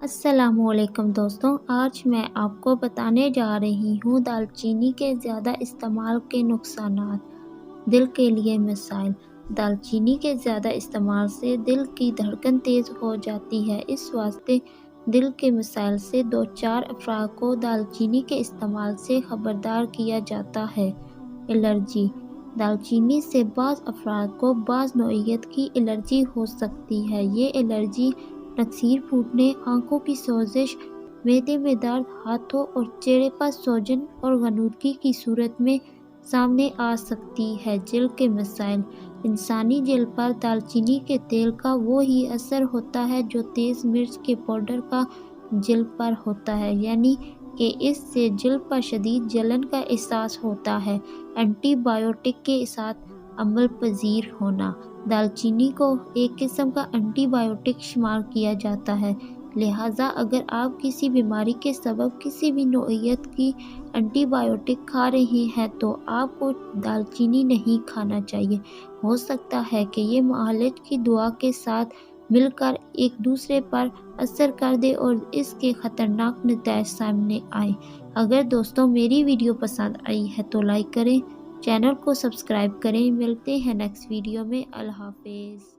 السلام علیکم دوستوں، آج میں آپ کو بتانے جا رہی ہوں دال چینی کے زیادہ استعمال کے نقصانات۔ دل کے لیے مسائل۔ دال چینی کے زیادہ استعمال سے دل کی دھڑکن تیز ہو جاتی ہے، اس واسطے دل کے مسائل سے دوچار افراد کو دال چینی کے استعمال سے خبردار کیا جاتا ہے۔ الرجی۔ دال چینی سے بعض افراد کو بعض نوعیت کی الرجی ہو سکتی ہے۔ یہ الرجی نکسیر پھوٹنے، آنکھوں کی سوزش، معدے میں درد، ہاتھوں اور چہرے پر سوجن اور غنودگی کی صورت میں سامنے آ سکتی ہے۔ جلد کے مسائل۔ انسانی جلد پر دال چینی کے تیل کا وہی اثر ہوتا ہے جو تیز مرچ کے پاؤڈر کا جلد پر ہوتا ہے، یعنی کہ اس سے جلد پر شدید جلن کا احساس ہوتا ہے۔ اینٹی بایوٹک کے ساتھ عمل پذیر ہونا۔ دال چینی کو ایک قسم کا اینٹی بایوٹک شمار کیا جاتا ہے، لہٰذا اگر آپ کسی بیماری کے سبب کسی بھی نوعیت کی اینٹی بایوٹک کھا رہے ہیں تو آپ کو دال چینی نہیں کھانا چاہیے۔ ہو سکتا ہے کہ یہ معالج کی دوا کے ساتھ مل کر ایک دوسرے پر اثر کر دے اور اس کے خطرناک نتائج سامنے آئیں۔ اگر دوستوں میری ویڈیو پسند آئی ہے تو لائک کریں، چینل کو سبسکرائب کریں۔ ملتے ہیں نیکسٹ ویڈیو میں۔ اللہ حافظ۔